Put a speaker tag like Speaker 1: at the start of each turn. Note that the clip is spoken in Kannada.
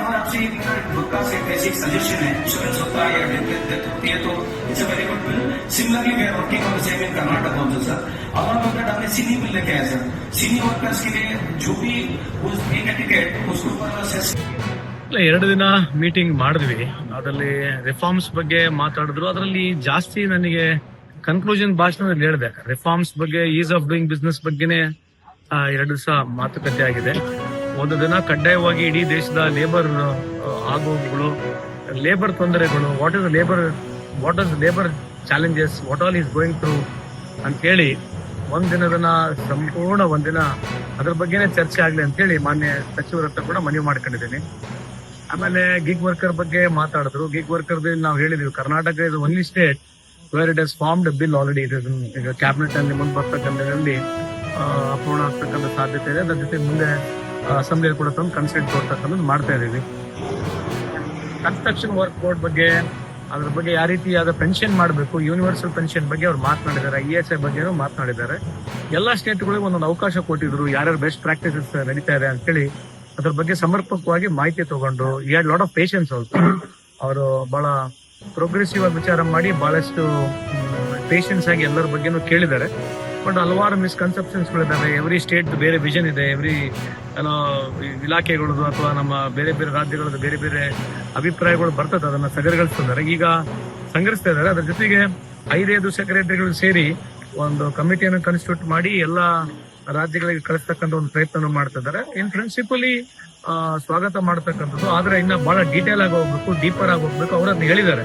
Speaker 1: और आपसे एक वक्ता से बेसिक सजेशन है, इंश्योरेंस होता है या डेथ होती है तो it's a very good bill. Similarly we are working on the same in Karnataka also sir. Along with that हमने सिनी बिल लेके आए सर. सिनी वर्कर्स के लिए जो भी टिकट उसके ऊपर सेस.
Speaker 2: 2 ದಿನ ಮೀಟಿಂಗ್ ಮಾಡಿದ್ವಿ. ಅದರಲ್ಲಿ ರಿಫಾರ್ಮ್ಸ್ ಬಗ್ಗೆ ಮಾತಾಡಿದ್ರು. ಅದರಲ್ಲಿ ಜಾಸ್ತಿ ನನಗೆ ಕನ್ಕ್ಲೂಷನ್ ಭಾಷಣದಲ್ಲಿ ಹೇಳಿದೆ. ರಿಫಾರ್ಮ್ಸ್ ಬಗ್ಗೆ, ಈಸ್ ಆಫ್ ಡೂಯಿಂಗ್ ಬಿಸ್ನೆಸ್ ಬಗ್ಗೆನೇ 2 ದಿವಸ ಮಾತುಕತೆ ಆಗಿದೆ. 1 ದಿನ ಕಡ್ಡಾಯವಾಗಿ ಇಡೀ ದೇಶದ ಲೇಬರ್ ಆಗೋಗುಗಳು, ಲೇಬರ್ ತೊಂದರೆಗಳು, what is labour challenges, what all is going through ಅಂತ ಹೇಳಿ 1 ದಿನದನ್ನ ಸಂಪೂರ್ಣ 1 ದಿನ ಅದ್ರ ಬಗ್ಗೆನೇ ಚರ್ಚೆ ಆಗ್ಲಿ ಅಂತ ಹೇಳಿ ಮಾನ್ಯ ಸಚಿವರ ಹತ್ರ ಕೂಡ ಮನವಿ ಮಾಡ್ಕೊಂಡಿದ್ದೀನಿ. ಆಮೇಲೆ ಗಿಗ್ ವರ್ಕರ್ ಬಗ್ಗೆ ಮಾತಾಡಿದ್ರು. ಗಿಗ್ ವರ್ಕರ್ ನಾವು ಹೇಳಿದ್ವಿ, Karnataka is only state where it has formed bill already. ಈಗ ಕ್ಯಾಬಿನೆಟ್ ಅಲ್ಲಿ ಮುಂದೆ ಬರ್ತಕ್ಕಂಥದ್ರಲ್ಲಿ ಅಪೂರ್ಣ ಆಗ್ತಕ್ಕಂಥ ಸಾಧ್ಯತೆ ಇದೆ. ಅದ್ರ ಜೊತೆ ಮುಂದೆ ಅಸೆಂಬ್ಲಿಯಲ್ಲಿ ಕೂಡ ತಂದು ಕನ್ಸೆಂಟ್ ಕೊಡ್ತಕ್ಕಂಥದ್ದು ಮಾಡ್ತಾ ಇದೀವಿ. ಕನ್ಸ್ಟ್ರಕ್ಷನ್ ವರ್ಕ್ ಬೋರ್ಡ್ ಬಗ್ಗೆ, ಅದ್ರ ಬಗ್ಗೆ ಯಾವ ರೀತಿಯಾದ ಪೆನ್ಷನ್ ಮಾಡಬೇಕು, ಯೂನಿವರ್ಸಲ್ ಪೆನ್ಷನ್ ಬಗ್ಗೆ ಅವ್ರು ಮಾತನಾಡಿದ್ದಾರೆ. ESI ಬಗ್ಗೆನೂ ಮಾತನಾಡಿದ್ದಾರೆ. ಎಲ್ಲಾ ಸ್ಟೇಟ್ಗಳಿಗೆ ಒಂದೊಂದು ಅವಕಾಶ ಕೊಟ್ಟಿದ್ರು, ಯಾರ್ಯಾರು ಬೆಸ್ಟ್ ಪ್ರಾಕ್ಟೀಸಸ್ ನಡೀತಾ ಇದೆ ಅಂತೇಳಿ ಅದ್ರ ಬಗ್ಗೆ ಸಮರ್ಪಕವಾಗಿ ಮಾಹಿತಿ ತಗೊಂಡು, ಲಾಟ್ ಆಫ್ ಪೇಷನ್ಸ್ ಅವರು ಬಹಳ ಪ್ರೋಗ್ರೆಸಿವ್ ಆಗಿ ವಿಚಾರ ಮಾಡಿ ಬಹಳಷ್ಟು ಪೇಷನ್ಸ್ ಆಗಿ ಎಲ್ಲರ ಬಗ್ಗೆನೂ ಕೇಳಿದ್ದಾರೆ. ಬಟ್ ಹಲವಾರು ಮಿಸ್ಕನ್ಸೆಪ್ಷನ್ಸ್ಗಳಿದ್ದಾವೆ. ಎವ್ರಿ ಸ್ಟೇಟ್ ಬೇರೆ ವಿಷನ್ ಇದೆ, ಎವ್ರಿ ಇಲಾಖೆಗಳದ್ದು ಅಥವಾ ನಮ್ಮ ಬೇರೆ ಬೇರೆ ರಾಜ್ಯಗಳದ್ದು ಬೇರೆ ಬೇರೆ ಅಭಿಪ್ರಾಯಗಳು ಬರ್ತದೆ. ಅದನ್ನ ಸಂಗ್ರಹಿಸ್ತಿದ್ದಾರೆ, ಈಗ ಸಂಗ್ರಹಿಸ್ತಾ ಇದ್ದಾರೆ. ಅದ್ರ ಜೊತೆಗೆ 5 ಸೆಕ್ರೆಟರಿಗಳು ಸೇರಿ ಒಂದು ಕಮಿಟಿಯನ್ನು ಕಾನ್ಸ್ಟಿಟ್ಯೂಟ್ ಮಾಡಿ ಎಲ್ಲ ರಾಜ್ಯಗಳಿಗೆ ಕಳಿಸ್ತಕ್ಕಂಥ ಒಂದು ಪ್ರಯತ್ನ ಮಾಡ್ತಾ ಇದ್ದಾರೆ. ಇನ್ ಪ್ರಿನ್ಸಿಪಲಿ ಸ್ವಾಗತ ಮಾಡ್ತಕ್ಕಂಥದ್ದು. ಆದ್ರೆ ಇನ್ನ ಬಹಳ ಡೀಟೇಲ್ ಆಗಿ ಹೋಗ್ಬೇಕು, ಡೀಪರ್ ಆಗಿ ಹೋಗ್ಬೇಕು. ಅವರನ್ನ ಹೇಳಿದ್ದಾರೆ.